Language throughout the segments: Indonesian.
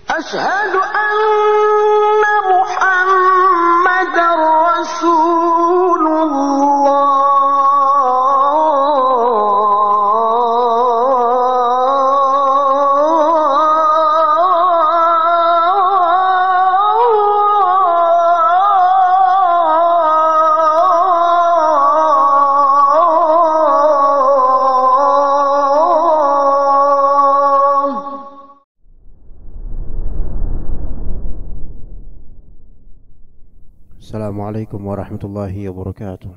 أشهد أن محمدًا رسول الله. Assalamualaikum warahmatullahi wabarakatuh.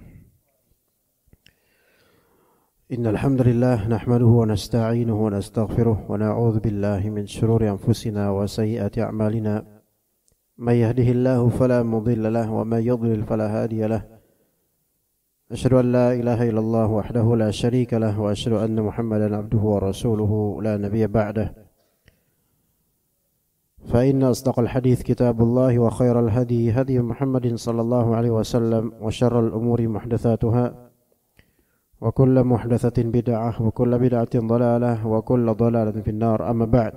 Innal hamdalillah nahmaduhu wa nasta'inuhu wa nastaghfiruh wa na'udzu billahi min shururi anfusina wa sayyiati a'malina. May yahdihillahu fala mudilla lahu wa may yudlil fala hadiya lahu. Asyhadu an la ilaha illallah wahdahu la syarika lahu wa asyhadu anna Muhammadan abduhu wa rasuluhu la nabiyya ba'dahu. فإن أصدق الحديث كتاب الله وخير الهدي هدي محمد صلى الله عليه وسلم وشر الأمور محدثاتها وكل محدثة بدعة وكل بدعة ضلالة وكل ضلالة في النار. أما بعد,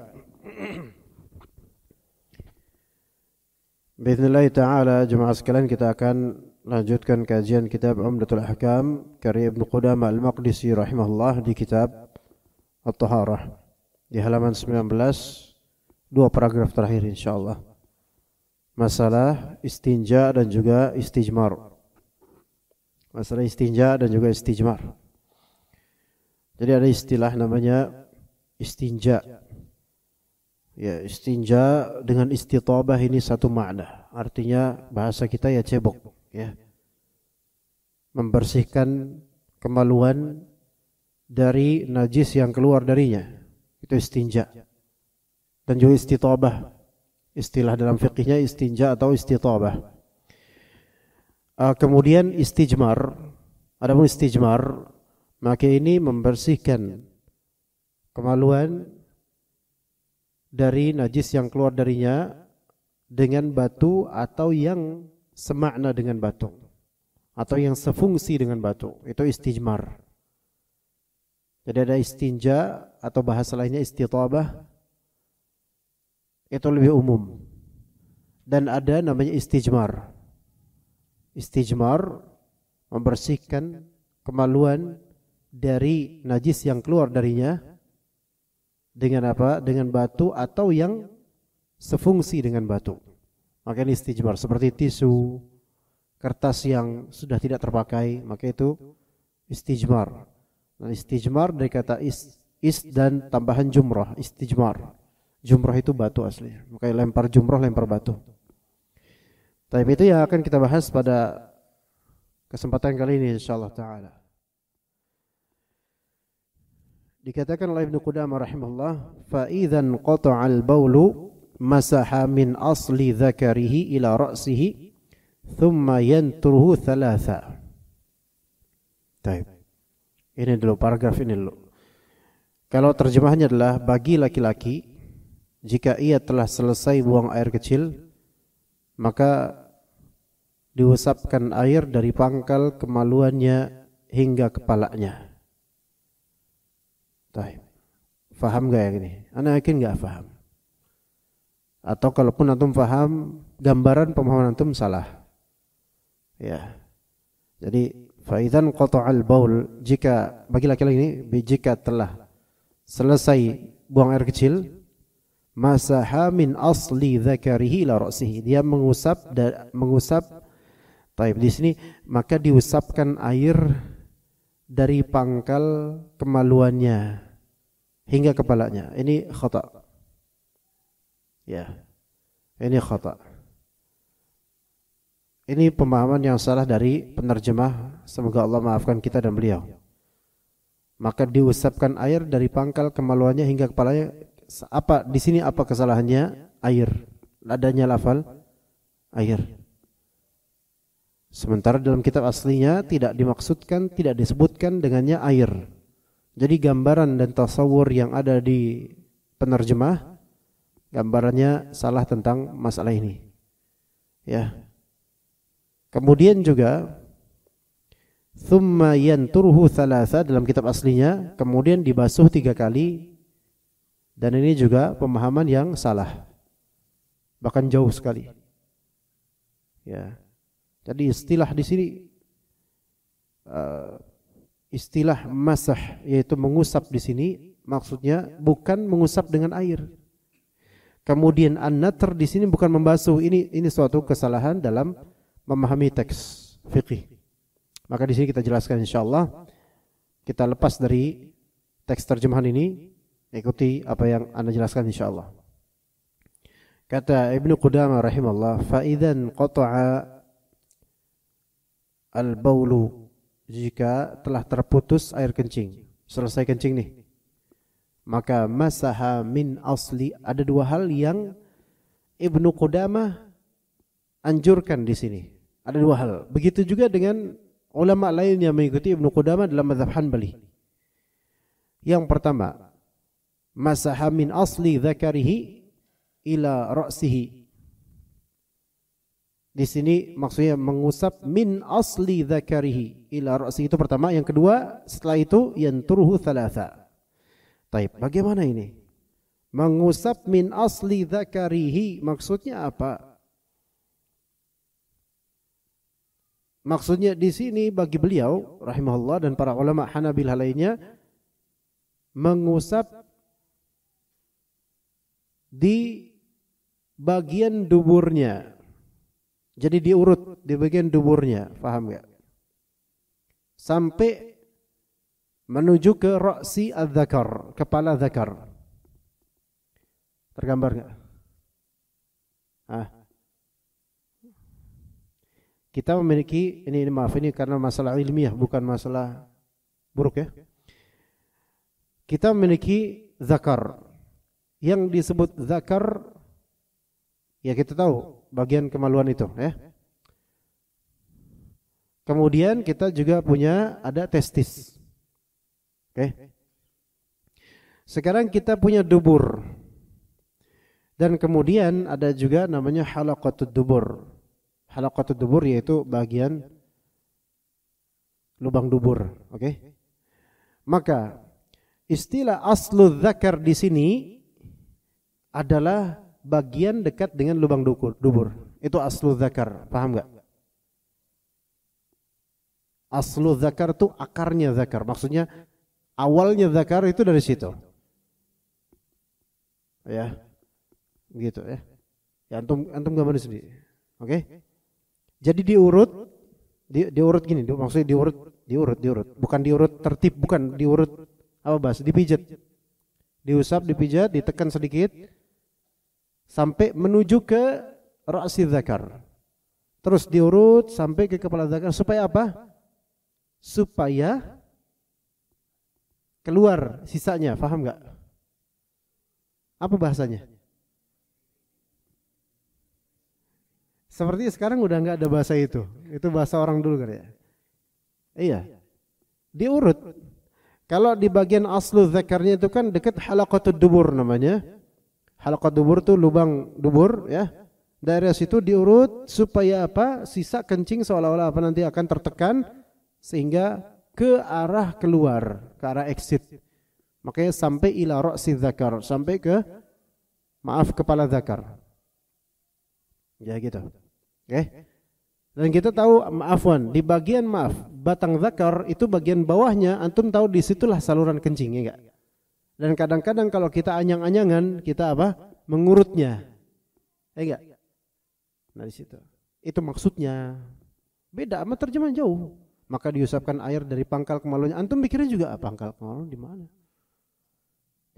Bismillah ta'ala jemaah sekalian, kita akan lanjutkan kajian kitab Umdatul Ahkam karya Ibnu Qudamah Al-Maqdisi rahimahullah di kitab At-Taharah di halaman 19. Dua paragraf terakhir insyaallah. Masalah istinja dan juga istijmar. Masalah istinja dan juga istijmar. Jadi ada istilah namanya istinja. Ya, istinja dengan istitabah ini satu makna. Artinya bahasa kita ya cebok, ya. Membersihkan kemaluan dari najis yang keluar darinya. Itu istinja. Dan juga istitabah, istilah dalam fikihnya istinja atau istitabah. Kemudian istijmar, adapun istijmar maka ini membersihkan kemaluan dari najis yang keluar darinya dengan batu atau yang semakna dengan batu atau yang sefungsi dengan batu, itu istijmar. Jadi ada istinja atau bahasa lainnya istitabah, itu lebih umum. Dan ada namanya istijmar. Istijmar membersihkan kemaluan dari najis yang keluar darinya dengan apa? Dengan batu atau yang sefungsi dengan batu. Maka ini istijmar, seperti tisu, kertas yang sudah tidak terpakai, maka itu istijmar. Nah, istijmar dari kata is dan tambahan jumrah, istijmar. Jumrah itu batu aslinya. Makanya lempar jumrah, lempar batu. Tapi itu yang akan kita bahas pada kesempatan kali ini insyaallah ta'ala. Dikatakan oleh Ibnu Qudamah rahimahullah, fa idzan qata'al baulu masaha min asli dzakarihi ila ra'sihi thumma yanturuhu thalatha. Baik. Ini dulu paragraf ini dulu. Kalau terjemahannya adalah bagi laki-laki, jika ia telah selesai buang air kecil, maka diusapkan air dari pangkal kemaluannya hingga kepalanya. Baik. Faham gak yang ini? Ana yakin gak faham. Atau kalaupun antum faham, gambaran pemahaman antum salah. Ya. Jadi faidzan qata'al baul, jika bagi laki-laki ini, jika telah selesai buang air kecil, masaha min asli dzakarihi ila ra'sihi, dia mengusap. Taib di sini maka diusapkan air dari pangkal kemaluannya hingga kepalanya. Ini khata. Ya. Ini khata. Ini pemahaman yang salah dari penerjemah, semoga Allah maafkan kita dan beliau. Maka diusapkan air dari pangkal kemaluannya hingga kepalanya. Apa di sini, apa kesalahannya? Air. Adanya lafal air. Sementara dalam kitab aslinya tidak dimaksudkan, tidak disebutkan dengannya air. Jadi gambaran dan tasawur yang ada di penerjemah, gambarannya salah tentang masalah ini. Ya. Kemudian juga thumma yanturuhu thalatha dalam kitab aslinya, kemudian dibasuh 3 kali. Dan ini juga pemahaman yang salah. bahkan jauh sekali. Ya. Jadi istilah di sini istilah masah, yaitu mengusap di sini maksudnya bukan mengusap dengan air. Kemudian an-natr di sini bukan membasuh. Ini suatu kesalahan dalam memahami teks fikih. Maka di sini kita jelaskan insyaallah. Kita lepas dari teks terjemahan ini, ikuti apa yang Anda jelaskan insyaallah. Kata Ibnu Qudamah rahimahullah, fa idzan qata'a al-baulu, jika telah terputus air kencing, selesai kencing nih, maka masaha min asli. Ada dua hal yang Ibnu Qudamah anjurkan di sini. Ada dua hal. Begitu juga dengan ulama lain yang mengikuti Ibnu Qudamah dalam mazhab Hanbali. Yang pertama, masaha min asli dzakarihi ila ra'sihi. Di sini maksudnya mengusap min asli dzakarihi ila ra'sihi, itu pertama. Yang kedua, setelah itu yanturuhu thalatha. Taib, bagaimana ini? Mengusap min asli dzakarihi maksudnya apa? Maksudnya di sini bagi beliau rahimahullah dan para ulama Hanabilah lainnya, mengusap di bagian duburnya. Jadi diurut di bagian duburnya, paham enggak? Sampai menuju ke ra'si adz-dzakar, kepala dzakar. Tergambar enggak? Kita memiliki ini maaf, ini karena masalah ilmiah bukan masalah buruk ya. Kita memiliki zakar. Yang disebut zakar, ya kita tahu bagian kemaluan itu ya. Kemudian kita juga punya ada testis. Oke. Sekarang kita punya dubur. Dan kemudian ada juga namanya halaqatud dubur. Halaqatud dubur yaitu bagian lubang dubur, oke? Maka istilah aslu dzakar di sini adalah bagian dekat dengan lubang dubur. Itu aslu dzakar, paham enggak? Aslu dzakar itu akarnya dzakar. Maksudnya awalnya dzakar itu dari situ. Ya. Gitu ya. Ya antum gambar sendiri. Oke? Jadi diurut gini, maksudnya diurut. Bukan diurut tertib, bukan diurut apa bahasa, dipijat. Diusap, dipijat, ditekan sedikit sampai menuju ke ra'si dzakar. Terus diurut sampai ke kepala dzakar supaya apa? Supaya keluar sisanya, paham enggak? Apa bahasanya? Seperti sekarang udah enggak ada bahasa itu. Itu bahasa orang dulu kan ya. Iya. Diurut. Kalau di bagian aslu dzakarnya itu kan dekat halaqatud dubur namanya. Halaqat dubur itu lubang dubur ya. Dari situ diurut supaya apa? Sisa kencing seolah-olah apa nanti akan tertekan sehingga ke arah keluar, ke arah exit. Makanya sampai ila ra'si dzakar, sampai ke kepala dzakar. Ya gitu. Oke. Dan kita tahu di bagian batang dzakar itu bagian bawahnya, antum tahu di situlah saluran kencing ya enggak? Dan kadang-kadang kalau kita anyang-anyangan, kita apa? Mengurutnya. Ya enggak? Nah di situ. Itu maksudnya. Beda sama terjemahan jauh. Maka diusapkan air dari pangkal kemaluannya. Antum pikirnya juga pangkal kemaluan di mana?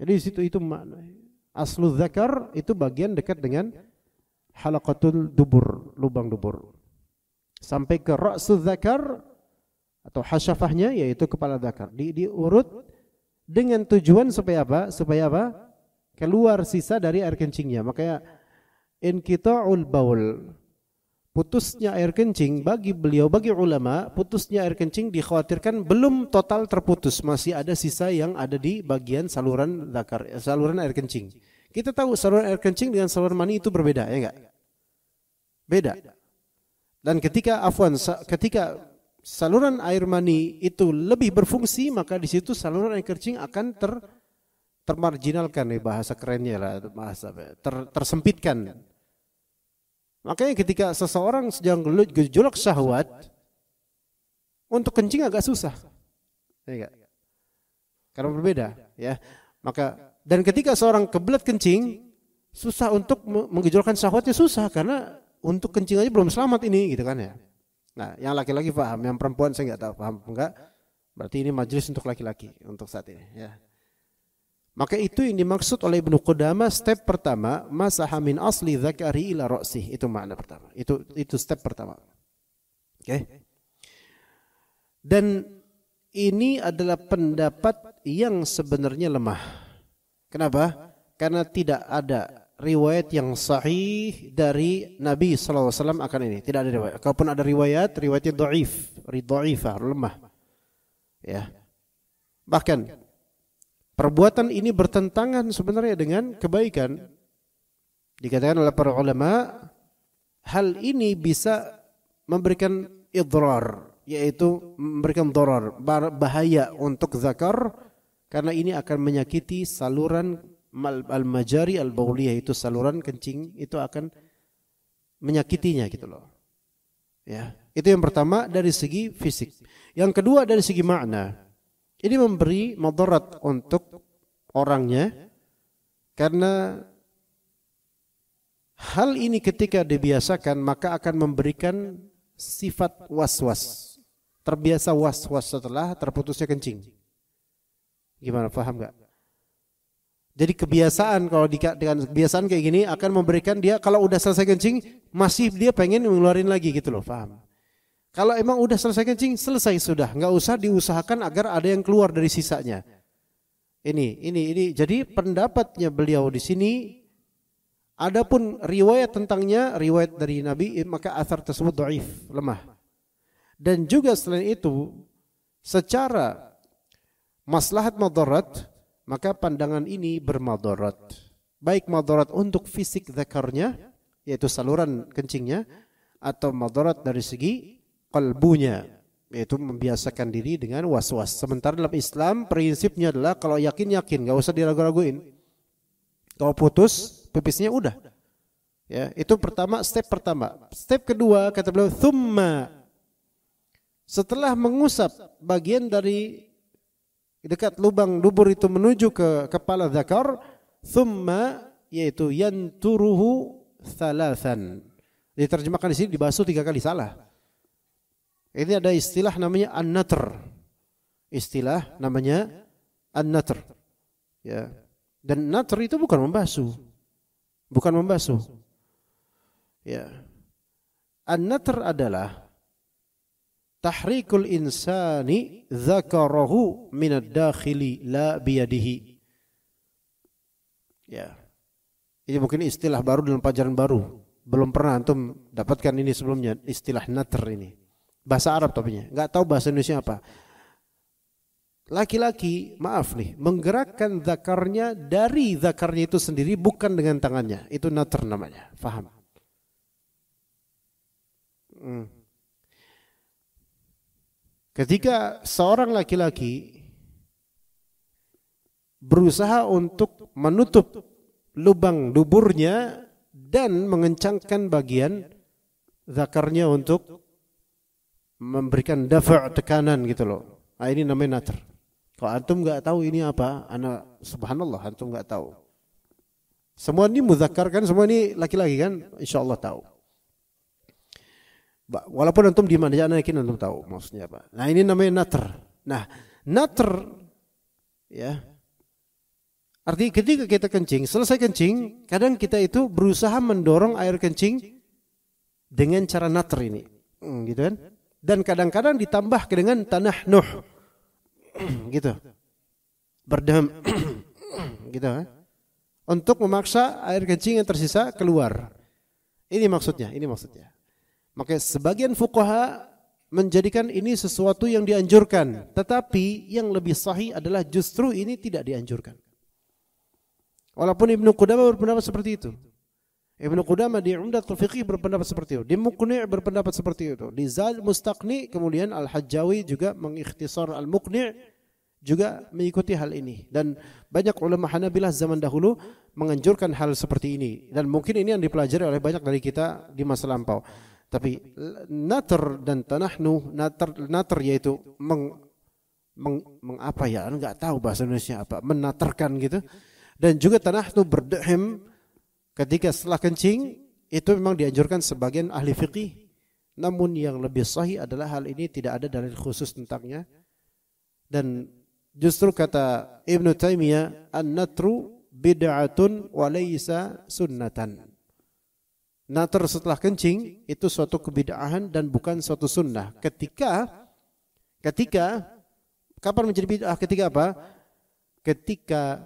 Jadi di situ itu makna. Aslu dzakar itu bagian dekat dengan halaqatul dubur, lubang dubur. Sampai ke ra'sul dzakar atau hasyafahnya yaitu kepala dzakar. Diurut dengan tujuan supaya apa? Supaya apa? Keluar sisa dari air kencingnya. Makanya inqita'ul baul, putusnya air kencing bagi beliau, bagi ulama, putusnya air kencing dikhawatirkan belum total terputus, masih ada sisa yang ada di bagian saluran dzakar, saluran air kencing. Kita tahu saluran air kencing dengan saluran mani itu berbeda, ya enggak? Beda. Dan ketika saluran air mani itu lebih berfungsi, maka di situ saluran air kencing akan termarginalkan, bahasa kerennya lah, bahasa tersempitkan. Makanya ketika seseorang sedang gejolak syahwat, untuk kencing agak susah. Ya, karena berbeda, ya. Dan ketika seorang kebelet kencing, susah untuk menggejolakkan syahwatnya, susah karena untuk kencing aja belum selamat ini, gitu kan ya. Nah, yang laki-laki paham, yang perempuan saya nggak tahu paham enggak. Berarti ini majelis untuk laki-laki untuk saat ini, ya. Maka itu yang dimaksud oleh Ibnu Qudamah, step pertama, masaha min asli dzakari ila ra'sih, itu makna pertama. Itu step pertama. Oke. Dan ini adalah pendapat yang sebenarnya lemah. Kenapa? Karena tidak ada riwayat yang sahih dari Nabi SAW akan ini. Tidak ada riwayat. Kalaupun ada riwayatnya dhaifah, lemah. Ya. Bahkan perbuatan ini bertentangan sebenarnya dengan kebaikan. Dikatakan oleh para ulama, hal ini bisa memberikan idrar, yaitu memberikan darar, bahaya untuk zakar, karena ini akan menyakiti saluran al-majari al-bauliyah, itu saluran kencing, itu akan menyakitinya gitu loh. Ya, itu yang pertama dari segi fisik. Yang kedua dari segi makna. Ini memberi madarat untuk orangnya, karena hal ini ketika dibiasakan maka akan memberikan sifat was-was. Terbiasa was-was setelah terputusnya kencing. Gimana, paham gak? Jadi kebiasaan, kalau dengan kebiasaan kayak gini akan memberikan dia, kalau udah selesai kencing masih dia pengen ngeluarin lagi gitu loh, paham? Kalau emang udah selesai kencing, selesai sudah, nggak usah diusahakan agar ada yang keluar dari sisanya. Ini. Jadi pendapatnya beliau di sini, adapun riwayat tentangnya, riwayat dari Nabi, maka athar tersebut dhaif, lemah. Dan juga selain itu, secara maslahat madarat, maka pandangan ini bermadarat. Baik madarat untuk fisik zakarnya, yaitu saluran kencingnya, atau madarat dari segi qalbunya, yaitu membiasakan diri dengan was-was. Sementara dalam Islam prinsipnya adalah kalau yakin, nggak usah diragu-raguin. Kalau putus pipisnya udah. Ya, itu step pertama. Step kedua kata beliau, thumma, setelah mengusap bagian dari dekat lubang dubur itu menuju ke kepala zakar, thumma, yaitu yanturuhu thalathan. Diterjemahkan di sini dibasuh 3 kali, salah. Ini ada istilah namanya an-natr. Istilah namanya an-natr. Ya. Dan natr itu bukan membasuh. Ya. An-natr adalah tahrikul insani dzakarahu minad dakhili la biyadihi. Ya. Ini mungkin istilah baru dalam pelajaran baru. Belum pernah antum dapatkan ini sebelumnya, istilah natr ini. Bahasa Arab tapinya, enggak tahu bahasa Indonesia apa. Laki-laki, maaf nih, menggerakkan zakarnya dari zakarnya itu sendiri, bukan dengan tangannya. Itu natr namanya, faham? Ketika seorang laki-laki berusaha untuk menutup lubang duburnya dan mengencangkan bagian zakarnya untuk memberikan dafa' tekanan gitu loh. Nah, ini namanya natr. Kalau antum enggak tahu ini apa, subhanallah antum enggak tahu. Semua ini muzakkar kan, semua ini laki-laki kan, insyaallah tahu. Walaupun antum di mana aja yakin antum tahu maksudnya apa. Nah, ini namanya natr. Nah, natr ya. Artinya ketika kita kencing, selesai kencing, kadang kita itu berusaha mendorong air kencing dengan cara natr ini. Gitu kan? Dan kadang-kadang ditambah dengan tanah nuh, gitu, berdeham, gitu, untuk memaksa air kencing yang tersisa keluar. Ini maksudnya. Maka sebagian fuqaha menjadikan ini sesuatu yang dianjurkan, tetapi yang lebih sahih adalah justru ini tidak dianjurkan. Walaupun Ibnu Qudamah berpendapat seperti itu. Ibnu Qudamah di Umdatul Fiqh berpendapat seperti itu. Di Muqni' berpendapat seperti itu. Di Zad Mustaqni, kemudian Al-Hajjawi juga mengikhtisar Al-Muqni', juga mengikuti hal ini, dan banyak ulama Hanabilah zaman dahulu menganjurkan hal seperti ini, dan mungkin ini yang dipelajari oleh banyak dari kita di masa lampau. Tapi natar dan tanahnu, natar yaitu apa ya, enggak tahu bahasa Indonesia apa, menatarkan gitu, dan juga tanahnu berdehim ketika setelah kencing, itu memang dianjurkan sebagian ahli fiqih. Namun yang lebih sahih adalah hal ini tidak ada dalil khusus tentangnya. Dan justru kata Ibnu Taimiyah, an-natru bid'atun wa laysa sunnatan. Natar setelah kencing itu suatu kebid'ahan dan bukan suatu sunnah. Ketika kapan menjadi bid'ah? Ketika apa? Ketika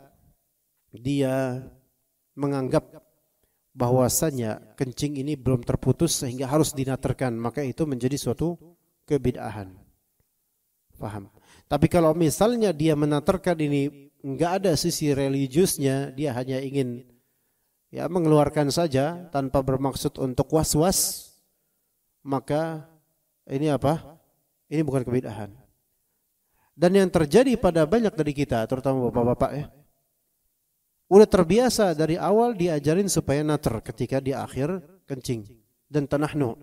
dia menganggap bahwasanya kencing ini belum terputus sehingga harus dinatarkan, maka itu menjadi suatu kebid'ahan. Paham? Tapi kalau misalnya dia menatarkan ini enggak ada sisi religiusnya, dia hanya ingin ya mengeluarkan saja tanpa bermaksud untuk was-was, maka ini apa? Ini bukan kebid'ahan. Dan yang terjadi pada banyak dari kita, terutama bapak-bapak ya, udah terbiasa dari awal diajarin supaya natar ketika di akhir kencing, dan tanahnu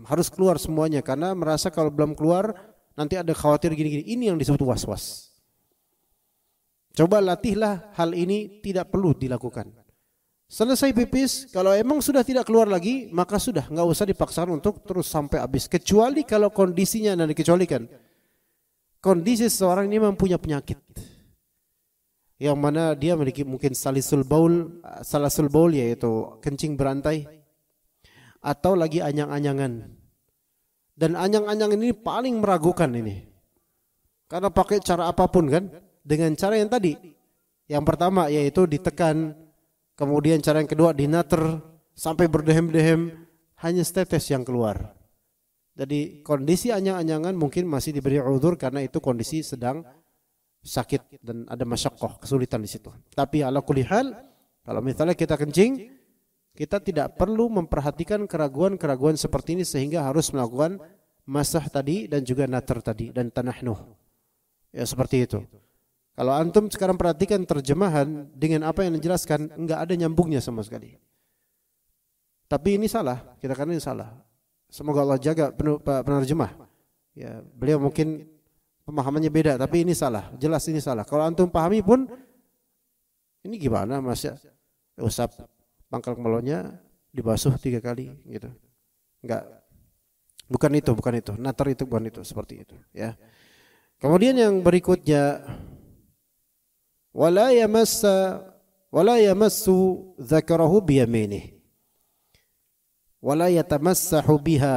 harus keluar semuanya, karena merasa kalau belum keluar nanti ada khawatir gini-gini. Ini yang disebut was-was. Coba latihlah hal ini, tidak perlu dilakukan. Selesai pipis, kalau emang sudah tidak keluar lagi, maka sudah, nggak usah dipaksakan untuk terus sampai habis. Kecuali kalau kondisinya dan dikecualikan. Kondisi seseorang ini mempunyai penyakit, yang mana dia memiliki mungkin salasul baul yaitu kencing berantai, atau lagi anyang-anyangan. Dan anyang-anyang ini paling meragukan ini, karena pakai cara apapun kan, dengan cara yang tadi, yang pertama yaitu ditekan, kemudian cara yang kedua dinater sampai berdehem-dehem, hanya setetes yang keluar. Jadi kondisi anyang-anyangan mungkin masih diberi uzur karena itu kondisi sedang sakit dan ada masyaqqah, kesulitan di situ. Tapi ala kulli hal, kalau misalnya kita kencing, kita tidak perlu memperhatikan keraguan-keraguan seperti ini sehingga harus melakukan masah tadi dan juga natar tadi dan tanahnuh. Ya seperti itu. Kalau antum sekarang perhatikan terjemahan dengan apa yang dijelaskan, enggak ada nyambungnya sama sekali. Tapi ini salah, kita kan ini salah. Semoga Allah jaga penerjemah. Ya, beliau mungkin pemahamannya beda, tapi ini salah. Jelas ini salah. Kalau antum pahami pun, ini gimana mas ya? Usap pangkal kepalanya dibasuh 3 kali gitu. Enggak. Bukan itu. Natar itu bukan itu, seperti itu, ya. Kemudian yang berikutnya, wala yamassu dzakarahu biyaminih. Wala yatamassahu biha.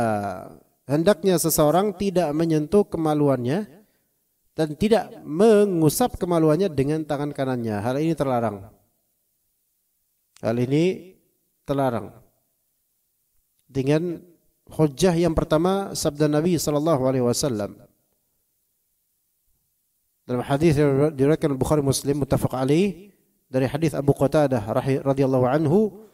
Hendaknya seseorang tidak menyentuh kemaluannya dan tidak mengusap kemaluannya dengan tangan kanannya. Hal ini terlarang. Dengan hujjah yang pertama, sabda Nabi sallallahu alaihi wasallam dalam hadis yang diriwayatkan Bukhari Muslim muttafaq alaih dari hadis Abu Qatadah radhiyallahu anhu,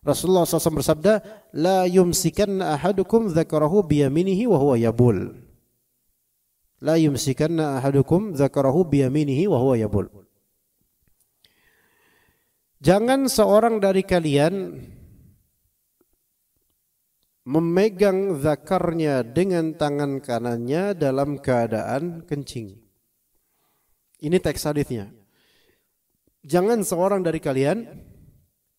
Rasulullah SAW bersabda, la yumsikanna ahadukum dzakarahu biyaminihi wa huwa yabul. La yumsikanna ahadukum dzakarahu biyaminihi wa huwa yabul. Jangan seorang dari kalian memegang zakarnya dengan tangan kanannya dalam keadaan kencing. Ini teks hadisnya. Jangan seorang dari kalian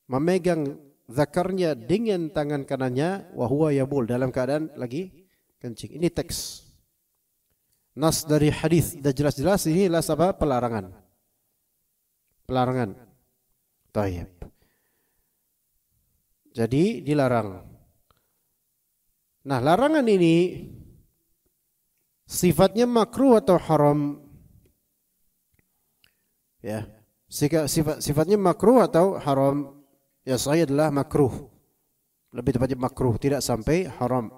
memegang zakarnya dengan tangan kanannya wa huwa yabul, dalam keadaan lagi kencing. Ini teks. Nas dari hadis sudah jelas-jelas, ini adalah apa? Pelarangan. Tayyib. Jadi dilarang. Nah, larangan ini sifatnya makruh atau haram? Ya, sifatnya makruh atau haram? Ya, sahih adalah makruh. Lebih tepatnya makruh, tidak sampai haram.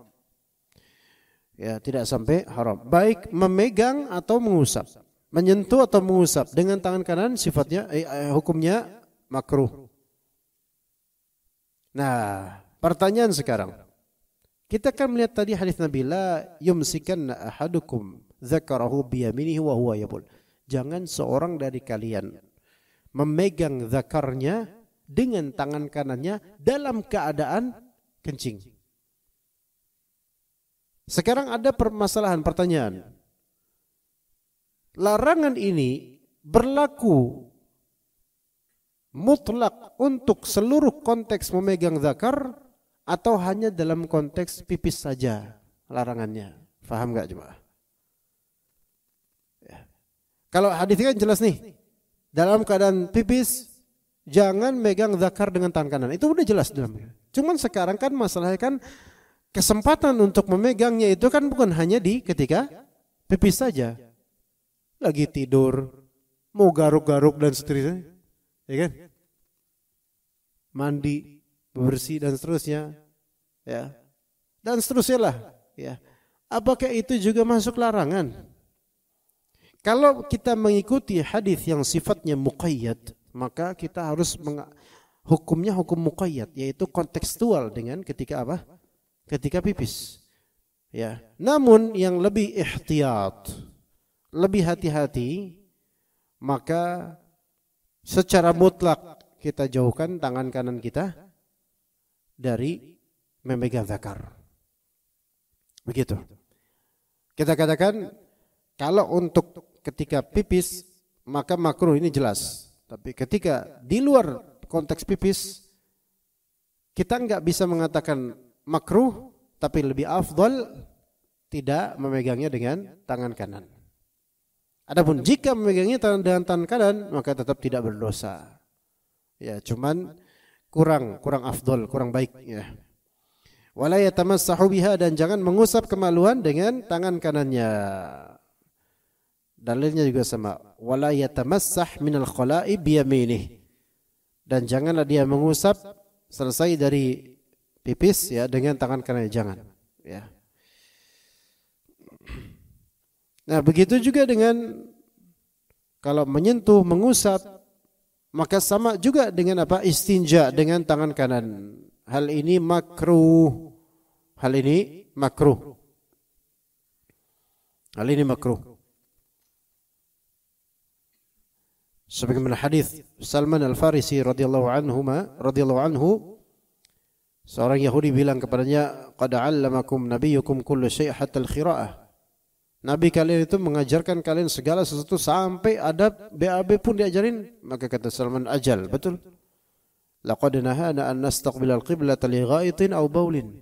Ya, tidak sampai haram. Baik memegang atau mengusap, menyentuh atau mengusap dengan tangan kanan sifatnya hukumnya makruh. Nah, pertanyaan sekarang. Kita kan melihat tadi hadis Nabi, la yumsikanna ahadukum dzakarahu biyaminihi wa huwa yabul. Jangan seorang dari kalian memegang zakarnya dengan tangan kanannya dalam keadaan kencing. Sekarang ada pertanyaan. Larangan ini berlaku mutlak untuk seluruh konteks memegang zakar atau hanya dalam konteks pipis saja larangannya? Faham enggak jemaah? Ya. Kalau hadis kan jelas nih. Dalam keadaan pipis jangan megang zakar dengan tangan kanan. Itu udah jelas dalamnya. Cuman sekarang kan masalahnya kan kesempatan untuk memegangnya itu kan bukan hanya di ketika pipis saja. Lagi tidur, mau garuk-garuk dan seterusnya, ya kan? Mandi, bersih dan seterusnya, ya. Dan seterusnya lah, ya. Apakah itu juga masuk larangan? Kalau kita mengikuti hadis yang sifatnya muqayyad, maka kita harus hukumnya hukum muqayyad, yaitu kontekstual dengan ketika apa? Ketika pipis. Ya. Namun yang lebih ihtiyat, lebih hati-hati, maka secara mutlak kita jauhkan tangan kanan kita dari memegang zakar. Begitu. Kita katakan kalau untuk ketika pipis maka makruh, ini jelas. Tapi ketika di luar konteks pipis kita enggak bisa mengatakan makruh, tapi lebih afdal tidak memegangnya dengan tangan kanan. Adapun jika memegangnya dengan tangan kanan maka tetap tidak berdosa. Ya, cuman kurang afdal, kurang baik ya. Wala yatamassahu biha, dan jangan mengusap kemaluan dengan tangan kanannya. Dalilnya juga sama. Wala yatamassah minal khala'i biyaminih. Dan janganlah dia mengusap selesai dari pipis ya dengan tangan kanannya, jangan ya. Nah, begitu juga dengan kalau menyentuh, mengusap, maka sama juga dengan apa? Istinja dengan tangan kanan. Hal ini makruh. Hal ini makruh. Hal ini makruh. Sebagaimana hadis Salman Al-Farisi radhiyallahu anhu, seorang Yahudi bilang kepadanya, "Qad 'allamakum nabiyyukum kullu syai' hatta al-qira'ah." Nabi kalian itu mengajarkan kalian segala sesuatu sampai adab BAB pun diajarin. Maka kata Salman, ajal, betul. Laqad nahana an nastaqbilal qiblata li ghaitin aw baulin.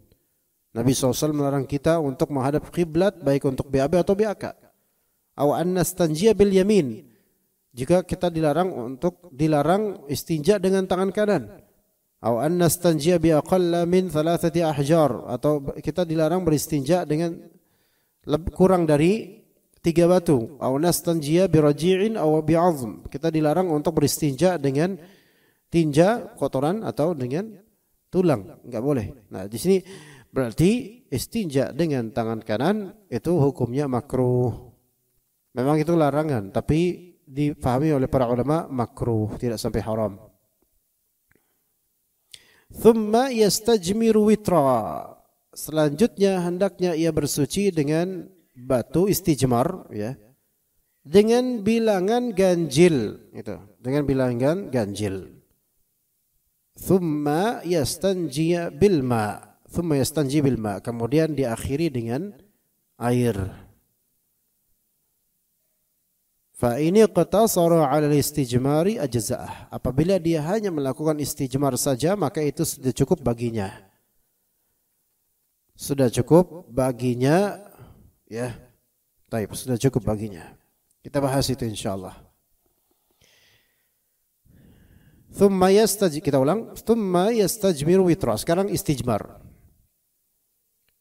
Nabi SAW melarang kita untuk menghadap kiblat baik untuk BAB atau BAK. Aw an nastanjiya bil yamin. Jika kita dilarang istinja dengan tangan kanan. Aw an nastanjiya bi aqalla min 3 ahjar, atau kita dilarang beristinja dengan kurang dari 3 batu. Aw nastanjiya bi raji'in aw bi 'azm. Kita dilarang untuk beristinja dengan tinja, kotoran, atau dengan tulang. Enggak boleh. Nah, di sini berarti istinja dengan tangan kanan itu hukumnya makruh. Memang itu larangan, tapi dipahami oleh para ulama makruh, tidak sampai haram. Thumma yastajmiru witra. Selanjutnya hendaknya ia bersuci dengan batu istijmar ya. Dengan bilangan ganjil itu, dengan bilangan ganjil. Thumma yastanji bil ma. Thumma yastanji bil ma. Kemudian diakhiri dengan air. Fa ini qatasara 'ala al-istijmari ajza'ah. Apabila dia hanya melakukan istijmar saja maka itu sudah cukup baginya. Sudah cukup baginya ya. Baik, sudah cukup baginya. Kita bahas itu insyaallah. Kita ulang. Thumma yastajmiru witra. Sekarang istijmar.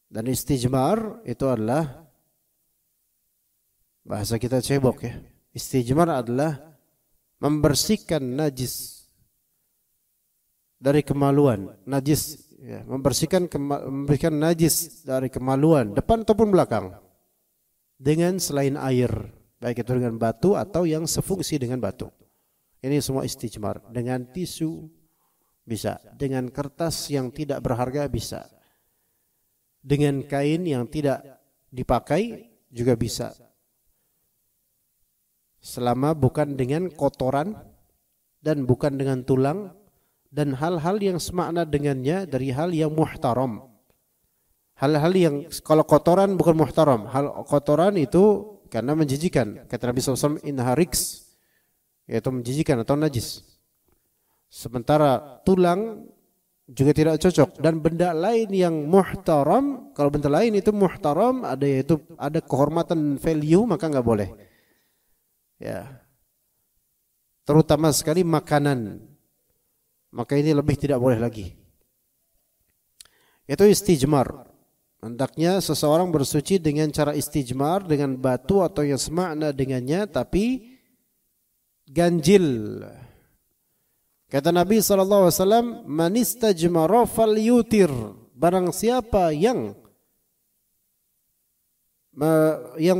Dan istijmar itu adalah bahasa kita cebok ya. Istijmar adalah membersihkan najis dari kemaluan. Najis ya, membersihkan najis dari kemaluan depan ataupun belakang dengan selain air, baik itu dengan batu atau yang sefungsi dengan batu. Ini semua istijmar. Dengan tisu bisa, dengan kertas yang tidak berharga bisa, dengan kain yang tidak dipakai juga bisa. selama bukan dengan kotoran dan bukan dengan tulang dan hal-hal yang semakna dengannya dari hal yang muhtaram. Hal-hal yang kalau kotoran bukan muhtaram, hal kotoran itu karena menjijikan. Kata Nabi SAW, innaha riks, yaitu menjijikan atau najis. Sementara tulang juga tidak cocok, dan benda lain yang muhtaram, kalau benda lain itu muhtaram, ada yaitu ada kehormatan value, maka nggak boleh. Ya. Terutama sekali makanan. Maka ini lebih tidak boleh lagi. Itu istijmar. Hendaknya seseorang bersuci dengan cara istijmar dengan batu atau yang semakna dengannya tapi ganjil. Kata Nabi SAW, man istajmara falyutir. Barang siapa yang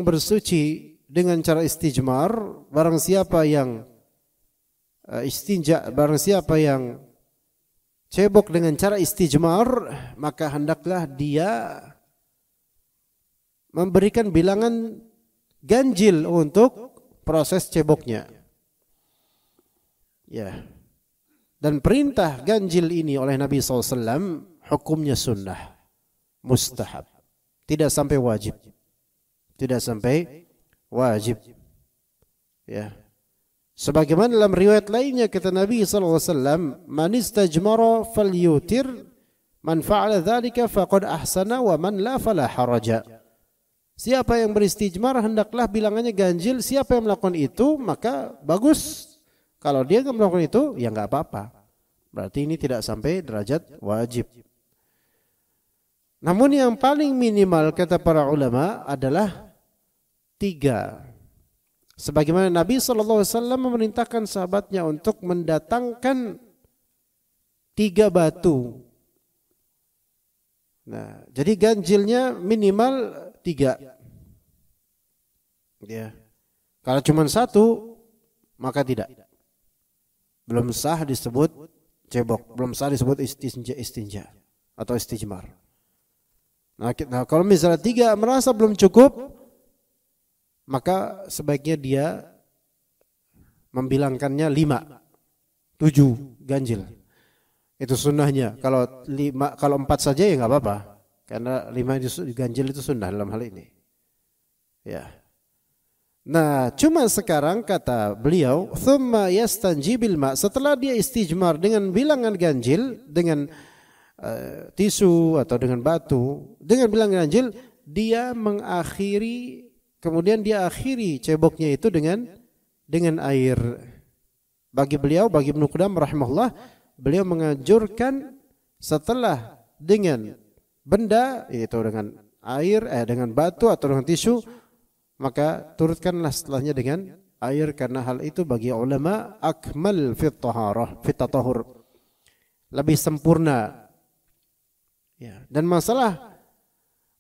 bersuci dengan cara istijmar, barang siapa yang istinja, barang siapa yang cebok dengan cara istijmar, maka hendaklah dia memberikan bilangan ganjil untuk proses ceboknya. Ya. Dan perintah ganjil ini oleh Nabi SAW hukumnya sunnah, mustahab, tidak sampai wajib, tidak sampai wajib. Ya. Sebagaimana dalam riwayat lainnya kata Nabi SAW, man istajmara falyutir, man fa'ala dzalika faqad ahsana wa man la fala haraja. Siapa yang beristijmar hendaklah bilangannya ganjil, siapa yang melakukan itu maka bagus. Kalau dia enggak melakukan itu ya enggak apa-apa. Berarti ini tidak sampai derajat wajib. Namun yang paling minimal kata para ulama adalah 3. Sebagaimana Nabi SAW memerintahkan sahabatnya untuk mendatangkan 3 batu. Nah, jadi ganjilnya minimal 3. Ya. Kalau cuma 1 maka tidak. Belum sah disebut cebok, belum sah disebut istinja atau istijmar. Nah, kalau misalnya 3 merasa belum cukup, maka sebaiknya dia membilangkannya 5, 7 ganjil. Itu sunnahnya. Kalau 4 saja ya nggak apa-apa, karena 5 ganjil itu sunnah dalam hal ini. Ya. Nah, cuma sekarang kata beliau, thumma yastanji bil ma, setelah dia istijmar dengan bilangan ganjil, dengan tisu atau dengan batu, dengan bilangan ganjil, dia mengakhiri, kemudian dia akhiri ceboknya itu dengan air. Bagi beliau, bagi Ibnu Qudamah rahimahullah, beliau menganjurkan setelah dengan benda, yaitu dengan air, dengan batu atau dengan tisu, maka turutkanlah setelahnya dengan air, karena hal itu bagi ulama akmal fit taharah, fit tatahur, lebih sempurna. Ya, dan masalah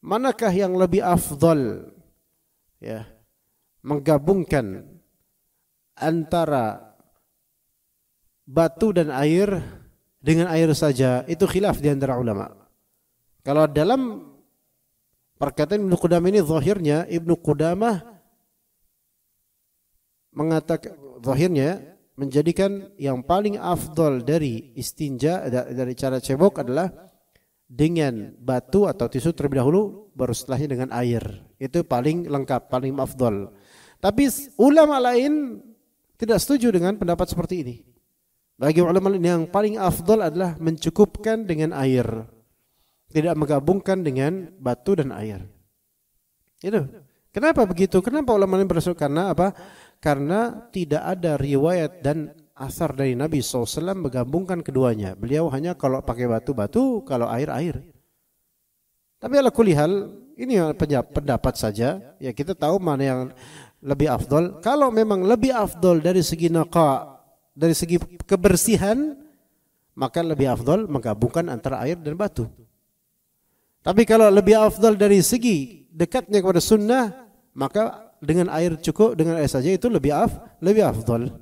manakah yang lebih afdal, ya, menggabungkan antara batu dan air dengan air saja, itu khilaf di antara ulama. Kalau dalam perkataan Ibnu Qudamah ini zahirnya, Ibnu Qudamah mengatakan, zahirnya menjadikan yang paling afdal dari istinja, dari cara cebok adalah dengan batu atau tisu terlebih dahulu, baru setelahnya dengan air. Itu paling lengkap, paling afdal. Tapi ulama lain tidak setuju dengan pendapat seperti ini. Bagi ulama lain yang paling afdal adalah mencukupkan dengan air, tidak menggabungkan dengan batu dan air. Itu. Kenapa begitu? Kenapa ulama lain berasal? Karena apa? Karena tidak ada riwayat dan asar dari Nabi SAW menggabungkan keduanya. Beliau hanya kalau pakai batu-batu, kalau air-air. Tapi ala kulli hal, ini pendapat saja. Ya, kita tahu mana yang lebih afdal. Kalau memang lebih afdal dari segi naqa, dari segi kebersihan, maka lebih afdal menggabungkan antara air dan batu. Tapi kalau lebih afdal dari segi dekatnya kepada sunnah, maka dengan air cukup, dengan air saja itu lebih afdal.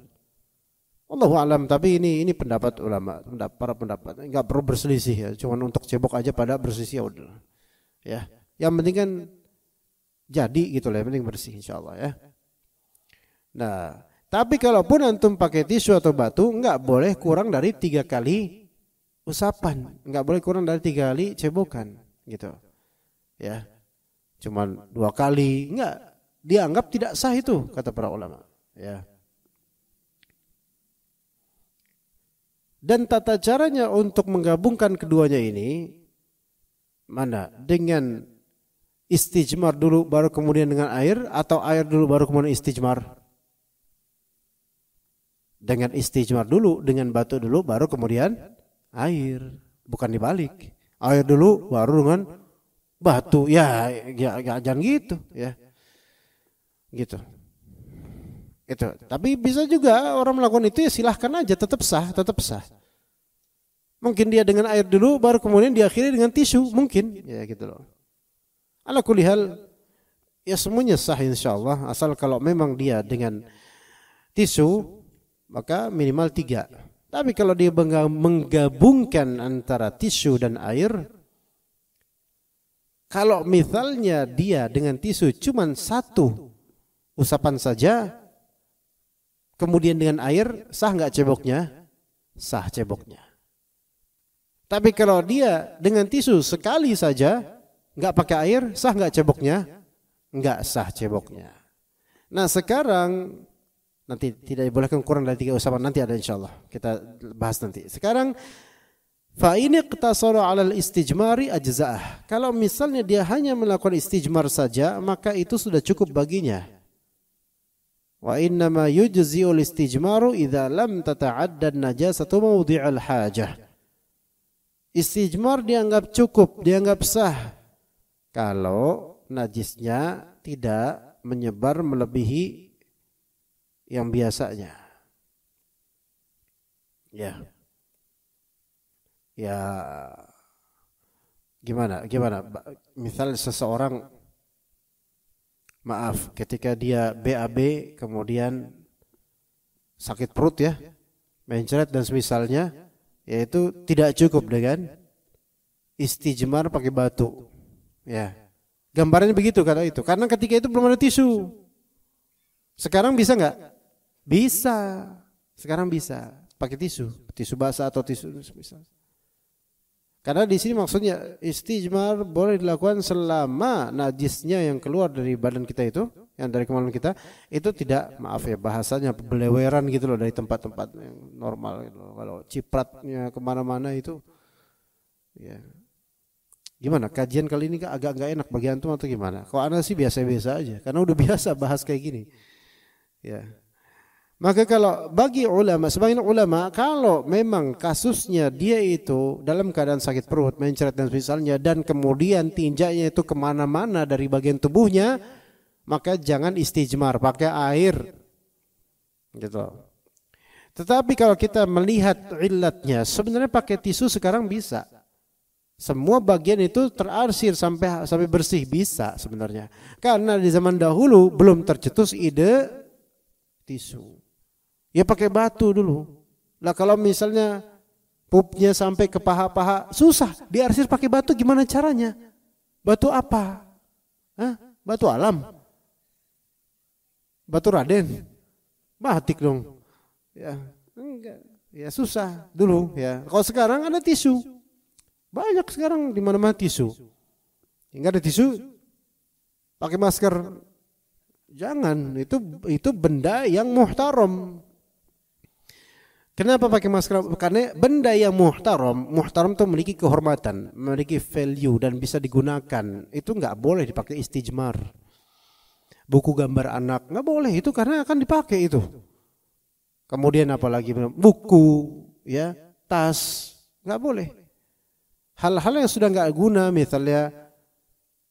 Wallahu a'lam, tapi ini pendapat ulama, para pendapat. Enggak perlu berselisih ya, cuma untuk cebok aja pada berselisih udah. Ya. Yang penting kan jadi gitu lah, yang penting bersih insyaallah ya. Nah, tapi kalaupun antum pakai tisu atau batu, enggak boleh kurang dari 3 kali usapan, enggak boleh kurang dari 3 kali cebokan, gitu. Ya, cuman 2 kali, enggak, dianggap tidak sah itu kata para ulama. Ya. Dan tata caranya untuk menggabungkan keduanya ini mana? Dengan istijmar dulu baru kemudian dengan air, atau air dulu baru kemudian istijmar? Dengan istijmar dulu, dengan batu dulu baru kemudian air, bukan dibalik. Air dulu baru dengan batu. Ya jangan gitu ya. Gitu. Itu. Tapi bisa juga orang melakukan itu, ya silahkan aja, tetap sah, tetap sah. Mungkin dia dengan air dulu baru kemudian diakhiri dengan tisu, mungkin ya gitu loh. Ala kulli hal ya semuanya sah insyaallah, asal kalau memang dia dengan tisu maka minimal 3. Tapi kalau dia menggabungkan antara tisu dan air, kalau misalnya dia dengan tisu cuma 1 usapan saja, kemudian dengan air, sah nggak ceboknya? Sah ceboknya. Tapi kalau dia dengan tisu sekali saja, nggak pakai air, sah nggak ceboknya? Nggak sah ceboknya. Nah sekarang, nanti tidak dibolehkan kurang dari 3 usapan, nanti ada insyaallah kita bahas nanti. Sekarang fa ini iqtasara 'alal istijmari ajza'ah. Kalau misalnya dia hanya melakukan istijmar saja, maka itu sudah cukup baginya. Wa innama yujzi'ul istijmaru idza lam tata'adda an-najasatu mawdi'al hajah. Istijmar dianggap cukup, dianggap sah kalau najisnya tidak menyebar melebihi yang biasanya. Ya. Ya. Gimana? Misal seseorang, maaf, ketika dia BAB kemudian sakit perut ya, mencret dan semisalnya, yaitu tidak cukup dengan istijmar pakai batu. Ya. Gambarannya begitu kata itu. Karena ketika itu belum ada tisu. Sekarang bisa nggak? Bisa. Sekarang bisa pakai tisu basah atau tisu misal. Karena di sini maksudnya istijmar boleh dilakukan selama najisnya yang keluar dari badan kita itu, yang dari kemaluan kita itu tidak, maaf ya bahasanya, beleweran gitu loh dari tempat-tempat yang normal gitu loh. Kalau cipratnya kemana-mana itu, ya gimana? Kajian kali ini agak nggak enak bagi antum atau gimana? Kalau ana sih biasa-biasa aja, karena udah biasa bahas kayak gini. Ya. Maka kalau bagi ulama, sebagian ulama, kalau memang kasusnya dia itu dalam keadaan sakit perut, mencret dan misalnya, dan kemudian tinjaknya itu kemana-mana dari bagian tubuhnya, maka jangan istijmar, pakai air. Gitu. Tetapi kalau kita melihat illatnya, sebenarnya pakai tisu sekarang bisa. Semua bagian itu terarsir sampai bersih, bisa sebenarnya. Karena di zaman dahulu belum tercetus ide tisu. Ya pakai batu dulu. Lah kalau misalnya pupnya sampai ke paha-paha, susah diarsir pakai batu, gimana caranya? Batu apa? Hah? Batu alam? Batu Raden? Batik dong. Ya, enggak. Ya susah dulu ya. Kalau sekarang ada tisu. Banyak sekarang di mana-mana tisu. Enggak ada tisu, pakai masker. Jangan, itu benda yang muhtaram. Kenapa pakai masker? Karena benda yang muhtaram itu memiliki kehormatan, memiliki value dan bisa digunakan. Itu nggak boleh dipakai istijmar. Buku gambar anak nggak boleh itu, karena akan dipakai itu. Kemudian apalagi buku, ya, tas, nggak boleh. Hal-hal yang sudah nggak guna, misalnya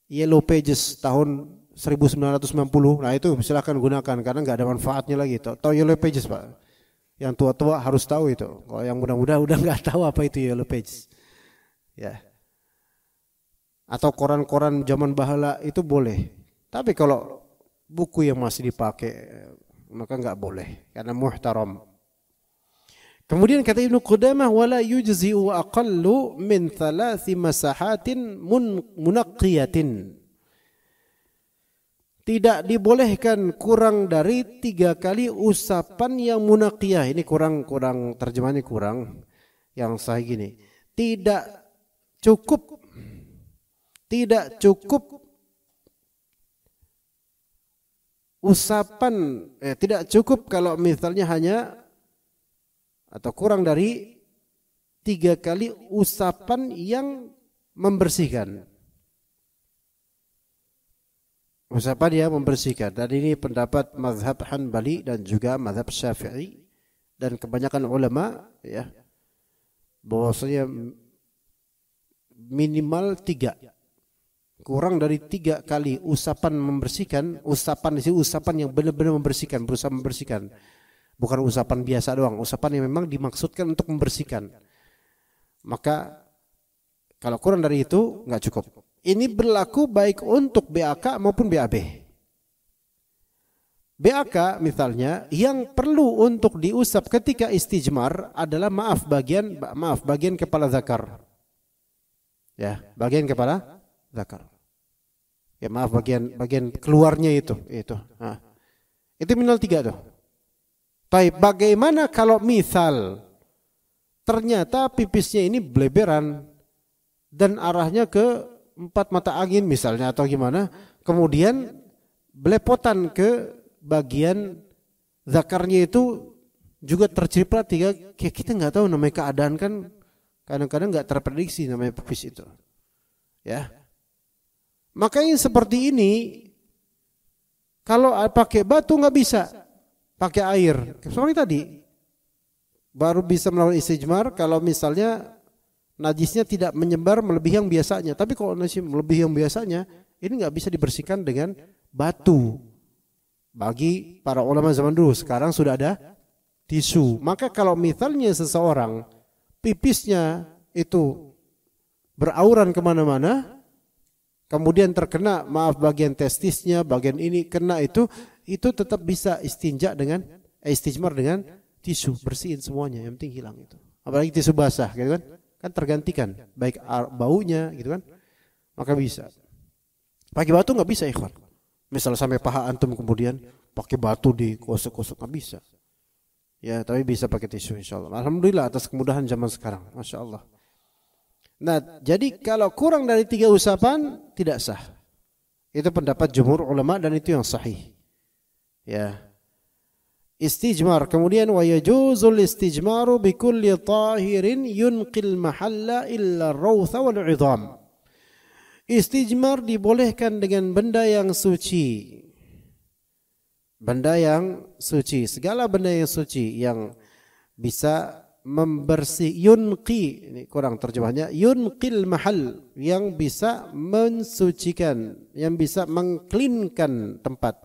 Yellow Pages tahun 1990, nah itu silakan gunakan karena nggak ada manfaatnya lagi. Tahu Yellow Pages Pak? Yang tua-tua harus tahu itu. Kalau yang muda-muda udah nggak tahu apa itu Yellow Pages. Ya. Atau koran-koran zaman bahala itu boleh. Tapi kalau buku yang masih dipakai maka nggak boleh karena muhtaram. Kemudian kata Ibnu Qudamah, wala yujzi'u aqallu min 3 masahatin munaqqiyatin. tidak dibolehkan kurang dari 3 kali usapan yang munaqiyah. Ini kurang terjemahannya kurang. Yang sahih gini, tidak cukup usapan, tidak cukup kalau misalnya hanya atau kurang dari 3 kali usapan yang membersihkan. Usapan yang membersihkan. Dan ini pendapat mazhab Hanbali dan juga mazhab Syafi'i dan kebanyakan ulama, ya, bahwasanya minimal 3, kurang dari 3 kali usapan membersihkan. Usapan di sini usapan yang benar-benar membersihkan, berusaha membersihkan, bukan usapan biasa doang, usapan yang memang dimaksudkan untuk membersihkan. Maka kalau kurang dari itu nggak cukup. Ini berlaku baik untuk BAK maupun BAB. BAK misalnya yang perlu untuk diusap ketika istijmar adalah bagian kepala zakar. Ya, bagian kepala zakar. Ya, maaf, bagian keluarnya itu. Nah, itu minimal 3 tuh. Baik, bagaimana kalau misal ternyata pipisnya ini bleberan dan arahnya ke 4 mata angin misalnya atau gimana, kemudian belepotan ke bagian zakarnya itu juga terciprat 3, kita nggak tahu namanya keadaan kan kadang-kadang nggak terprediksi namanya pipis itu, ya. Makanya seperti ini kalau pakai batu nggak bisa, pakai air. Seperti tadi baru bisa melakukan istijmar kalau misalnya najisnya tidak menyebar melebihi yang biasanya. Tapi kalau najis melebihi yang biasanya, ini nggak bisa dibersihkan dengan batu. Bagi para ulama zaman dulu, sekarang sudah ada tisu. Maka kalau misalnya seseorang pipisnya itu berauran kemana-mana, kemudian terkena, bagian testisnya, bagian ini kena itu tetap bisa istijmar dengan tisu, bersihin semuanya, yang penting hilang itu. Apalagi tisu basah, gitu kan tergantikan, baik baunya, gitu kan, maka bisa. Pakai batu nggak bisa, ikhwan. Misal sampai paha antum kemudian pakai batu digosok-gosok, nggak bisa. Ya, tapi bisa pakai tisu, insyaallah. Alhamdulillah atas kemudahan zaman sekarang, masya Allah. Nah, jadi kalau kurang dari 3 usapan tidak sah. Itu pendapat jumhur ulama dan itu yang sahih. Ya. Istijmar, kemudian wa yajuzul istijmaru bi kulli tahirin yunqil mahalla illa ar-rawtha wal 'idham. Istijmar dibolehkan dengan benda yang suci. Benda yang suci, segala benda yang suci yang bisa yunqi, ini kurang terjemahnya, yunqil mahal, yang bisa mensucikan, yang bisa mengklinkan tempat.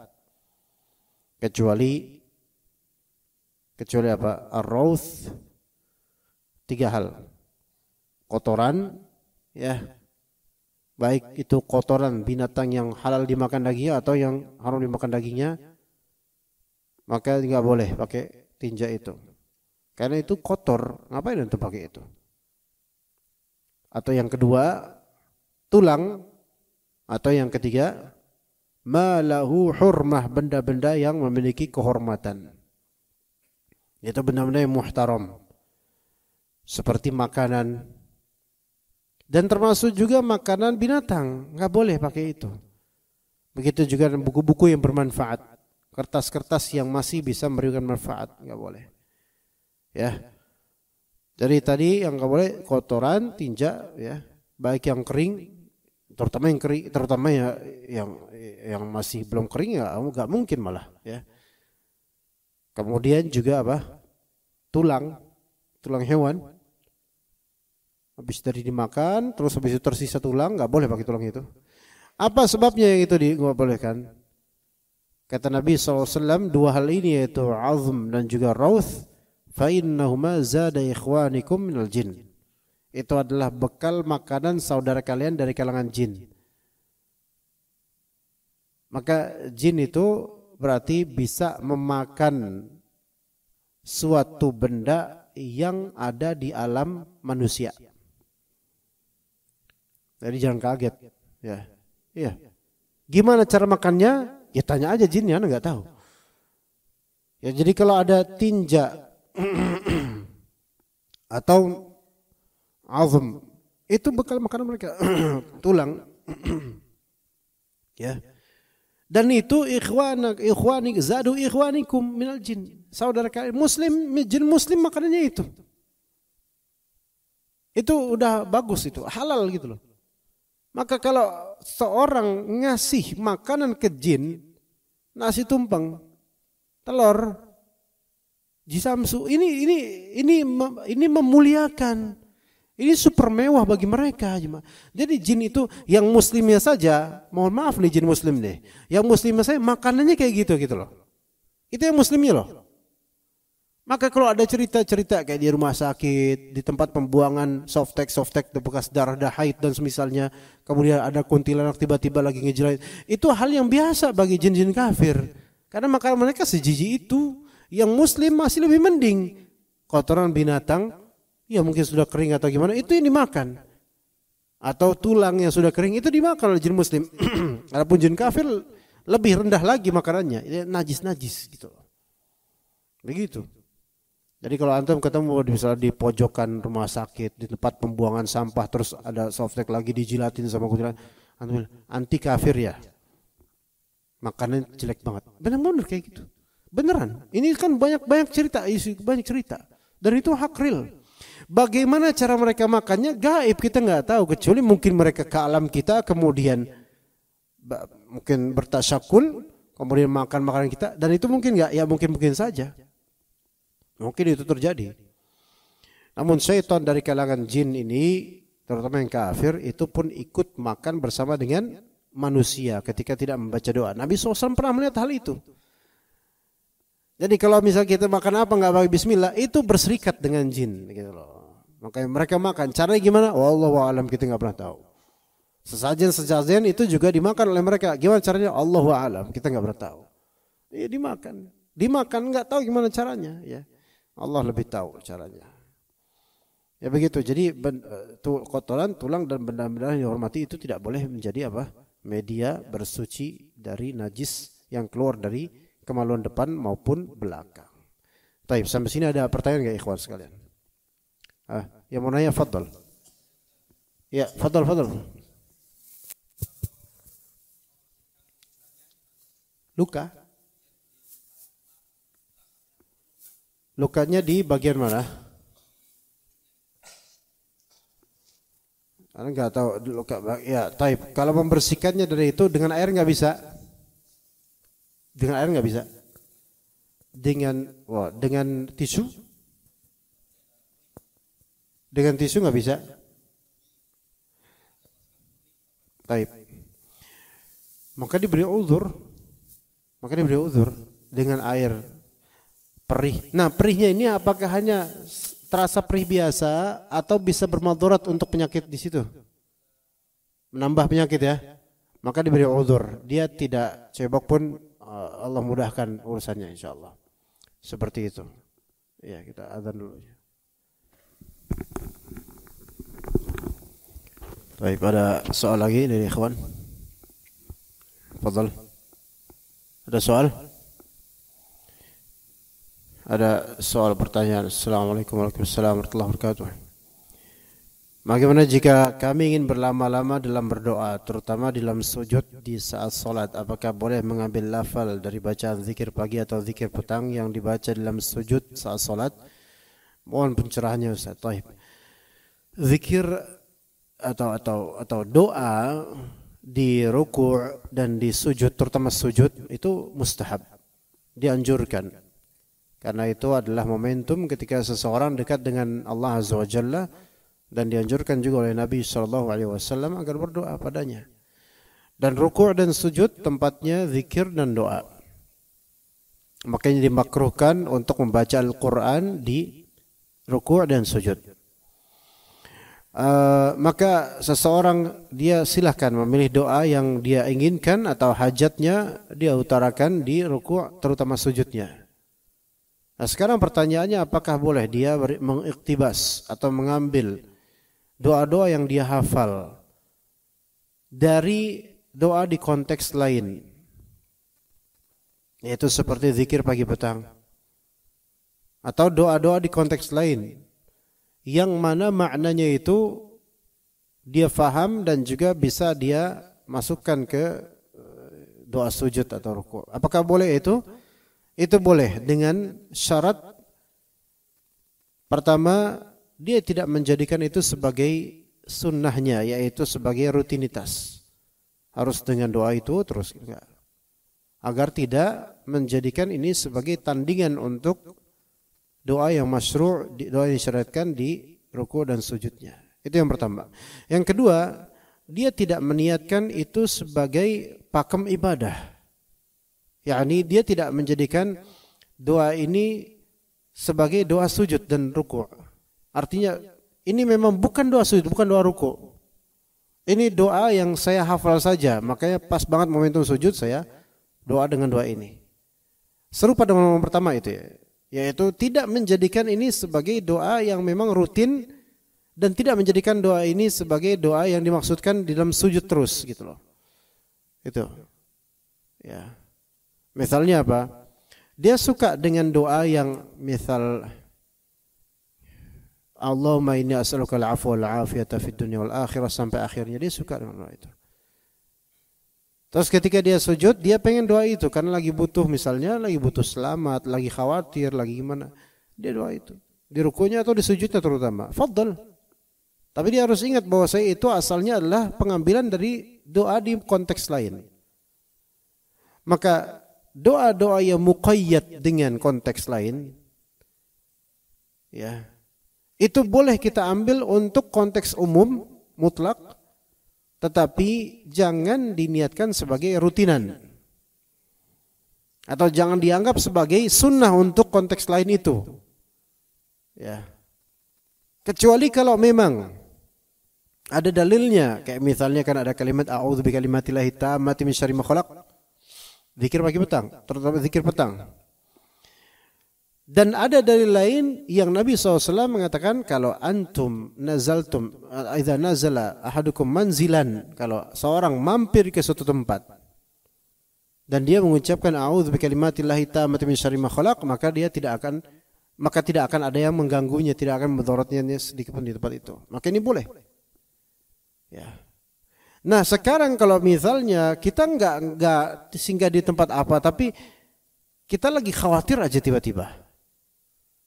Kecuali apa? Ar-rawth, 3 hal. Kotoran, ya. Baik itu kotoran binatang yang halal dimakan dagingnya atau yang haram dimakan dagingnya, maka enggak boleh pakai tinja itu. Karena itu kotor, ngapain untuk pakai itu? Atau yang kedua, tulang, atau yang ketiga, ma lahu hurmah, benda-benda yang memiliki kehormatan. Itu benda-benda yang muhtaram, seperti makanan, dan termasuk juga makanan binatang, nggak boleh pakai itu. Begitu juga buku-buku yang bermanfaat, kertas-kertas yang masih bisa memberikan manfaat, nggak boleh. Ya, jadi tadi yang nggak boleh kotoran, tinja, ya, baik yang kering, terutama yang kering, terutama ya yang masih belum kering ya nggak mungkin malah, ya. Kemudian juga apa? Tulang hewan. Habis dari dimakan, terus habis itu tersisa tulang, nggak boleh pakai tulang itu. Apa sebabnya yang itu nggak boleh kan? Kata Nabi SAW, 2 hal ini yaitu azm dan juga rawth, fa innahuma zada ikhwanikum minal jin. Itu adalah bekal makanan saudara kalian dari kalangan jin. Maka jin itu berarti bisa memakan suatu benda yang ada di alam manusia. Jadi jangan kaget, ya. Iya. Gimana cara makannya? Ya tanya aja jinnya, Anda nggak tahu. Ya jadi kalau ada tinja atau azm, itu bekal makanan mereka, tulang. Ya. Dan itu ikhwani zadu ikhwanikum minal jin. Saudara kalian muslim, jin muslim makanannya itu. Itu udah bagus, itu halal gitu loh. Maka kalau seorang ngasih makanan ke jin, nasi tumpeng, telur, jisamsu, ini memuliakan. Ini super mewah bagi mereka. Jadi jin itu yang muslimnya saja, mohon maaf nih jin muslim deh, yang muslimnya saya makanannya kayak gitu loh. Itu yang muslimnya loh. Maka kalau ada cerita-cerita kayak di rumah sakit, di tempat pembuangan softtek bekas darah haid dan semisalnya, kemudian ada kuntilanak tiba-tiba lagi ngejerit, itu hal yang biasa bagi jin-jin kafir. Karena makanan mereka sejijik itu. Yang muslim masih lebih mending. Kotoran binatang, ya mungkin sudah kering atau gimana, itu yang dimakan. Atau tulang yang sudah kering itu dimakan oleh jin muslim. Adapun jin kafir lebih rendah lagi makanannya, najis-najis gitu. Begitu. Jadi kalau antum ketemu misalnya di pojokan rumah sakit, di tempat pembuangan sampah, terus ada softtek lagi dijilatin sama kuntilanak, antum anti kafir ya. Makanannya jelek banget. Benar-benar kayak gitu. Beneran. Ini kan banyak cerita, banyak cerita. Dan itu hak real. Bagaimana cara mereka makannya gaib, kita nggak tahu, kecuali mungkin mereka ke alam kita kemudian mungkin bertasyakul kemudian makan makanan kita, dan itu mungkin nggak, ya mungkin saja, mungkin itu terjadi. Namun syaitan dari kalangan jin ini, terutama yang kafir, itu pun ikut makan bersama dengan manusia ketika tidak membaca doa. Nabi SAW pernah melihat hal itu. Jadi kalau misal kita makan apa nggak pakai bismillah, itu berserikat dengan jin gitu loh. Makanya mereka makan. Caranya gimana? Wallahu a'lam, kita nggak pernah tahu. Sesajen itu juga dimakan oleh mereka. Gimana caranya? Allahu a'lam, kita nggak pernah tahu. Ya dimakan nggak tahu gimana caranya. Ya Allah lebih tahu caranya. Ya begitu. Jadi kotoran, tulang dan benda-benda yang dihormati itu tidak boleh menjadi apa? Media bersuci dari najis yang keluar dari kemaluan depan maupun belakang. Baik, sampai sini ada pertanyaan enggak ikhwan sekalian? Yang mau nanya fadhal. Ya, fadhal. Lukanya di bagian mana? Anda enggak tahu luka. Ya, taib. Kalau membersihkannya dari itu dengan air enggak bisa. Dengan air nggak bisa. Dengan tisu? Dengan tisu nggak bisa. Baik. Maka diberi uzur dengan air perih. Nah, perihnya ini apakah hanya terasa perih biasa atau bisa bermadarat untuk penyakit di situ? Menambah penyakit ya. Maka diberi uzur. Dia tidak cebok pun Allah mudahkan urusannya insyaallah. Seperti itu. Ya, kita azan dulu. Baik, ada soal lagi dari ikhwan? Fadhal. Ada soal? Ada soal pertanyaan. Assalamualaikum warahmatullahi wabarakatuh. Bagaimana jika kami ingin berlama-lama dalam berdoa, terutama dalam sujud di saat solat? Apakah boleh mengambil lafal dari bacaan zikir pagi atau zikir petang yang dibaca dalam sujud saat solat? Mohon pencerahannya Ustaz. Taib. Zikir atau doa di ruku' dan di sujud, terutama sujud, itu mustahab, dianjurkan. Karena itu adalah momentum ketika seseorang dekat dengan Allah Azza wa Jalla. Dan dianjurkan juga oleh Nabi SAW agar berdoa padanya. Dan ruku' dan sujud tempatnya zikir dan doa. Makanya dimakruhkan untuk membaca Al-Quran di ruku' dan sujud. Maka seseorang dia silahkan memilih doa yang dia inginkan atau hajatnya dia utarakan di ruku' terutama sujudnya. Nah, sekarang pertanyaannya, apakah boleh dia mengiktibas atau mengambil doa-doa yang dia hafal dari doa di konteks lain? yaitu seperti zikir pagi petang atau doa-doa di konteks lain yang mana maknanya itu dia faham dan juga bisa dia masukkan ke doa sujud atau ruku. Apakah boleh itu? Itu boleh dengan syarat pertama, dia tidak menjadikan itu sebagai sunnahnya, yaitu sebagai rutinitas. Harus dengan doa itu terus, enggak. Agar tidak menjadikan ini sebagai tandingan untuk doa yang masyru', doa yang disyariatkan di ruku dan sujudnya. Itu yang pertama. Yang kedua, dia tidak meniatkan itu sebagai pakem ibadah. yakni dia tidak menjadikan doa ini sebagai doa sujud dan ruku'. Artinya ini memang bukan doa sujud, bukan doa ruku'. Ini doa yang saya hafal saja, makanya pas banget momentum sujud saya doa dengan doa ini. Serupa dengan yang pertama itu ya, yaitu tidak menjadikan ini sebagai doa yang memang rutin dan tidak menjadikan doa ini sebagai doa yang dimaksudkan di dalam sujud terus gitu loh. Itu. Ya. Misalnya apa? Dia suka dengan doa yang misal Allahumma inni as'aluka al-'afwa wal-'afiyata fid dunya wal akhirah sampai akhirnya, dia suka dengan doa itu. Terus ketika dia sujud, dia pengen doa itu karena lagi butuh, misalnya lagi butuh selamat, lagi khawatir, lagi gimana. Dia doa itu. Di rukunya atau di sujudnya terutama. Fadhal. Tapi dia harus ingat bahwa saya itu asalnya adalah pengambilan dari doa di konteks lain. Maka doa-doa yang muqayyad dengan konteks lain, ya, itu boleh kita ambil untuk konteks umum mutlak, tetapi jangan diniatkan sebagai rutinan atau jangan dianggap sebagai sunnah untuk konteks lain itu, ya. Kecuali kalau memang ada dalilnya, kayak misalnya kan ada kalimat a'udzu bikalimatillahi tammati min syarri ma khalaq. Zikir pagi petang, terutama zikir petang. Dan ada dalil lain yang Nabi SAW mengatakan kalau antum nazaltum, idza nazala ahadukum manzilan, kalau seorang mampir ke suatu tempat dan dia mengucapkan a'udzu bikalimatillahi tammati min syarri ma khalaq, maka tidak akan ada yang mengganggunya, tidak akan mudaratnya sedikit pun di tempat itu. Maka ini boleh. Ya. Nah sekarang kalau misalnya kita enggak singgah di tempat apa, tapi kita lagi khawatir aja tiba-tiba,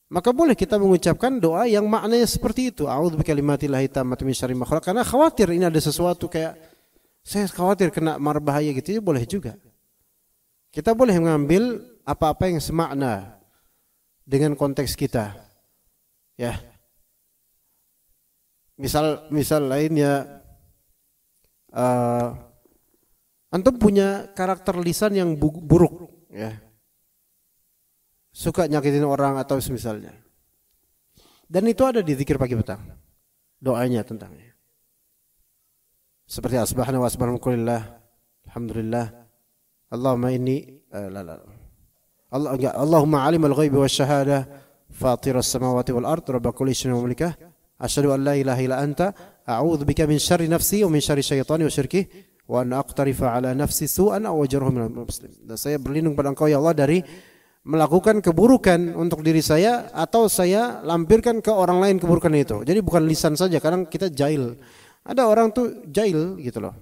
maka boleh kita mengucapkan doa yang maknanya seperti itu. A'udzu bikalimatillahi tammati min syarri ma khalaq, karena khawatir ini ada sesuatu, kayak saya khawatir kena mar bahaya gitu, ya boleh juga. Kita boleh mengambil apa-apa yang semakna dengan konteks kita. Ya. Misal lainnya, antum punya karakter lisan yang buruk, ya, suka nyakitin orang atau semisalnya, dan itu ada di zikir pagi petang, doanya tentangnya, seperti asbahna wa asbahna kulillah, alhamdulillah, Allahumma inni Allahumma alimal ghaibi wasyahadah fatiras samawati wal ard rabb kulli syai'in wa malikah asyhadu an la ilaha illa anta a'udzu bika min syarri nafsi wa min syarri syaitani wa syirkihi wa an aqtarifa ala nafsi su'an aw ajruhu minal muslim. Dan saya berlindung pada Engkau ya Allah dari melakukan keburukan untuk diri saya atau saya lampirkan ke orang lain keburukan itu. Jadi bukan lisan saja, kadang kita jahil. Ada orang tuh jahil gitu loh.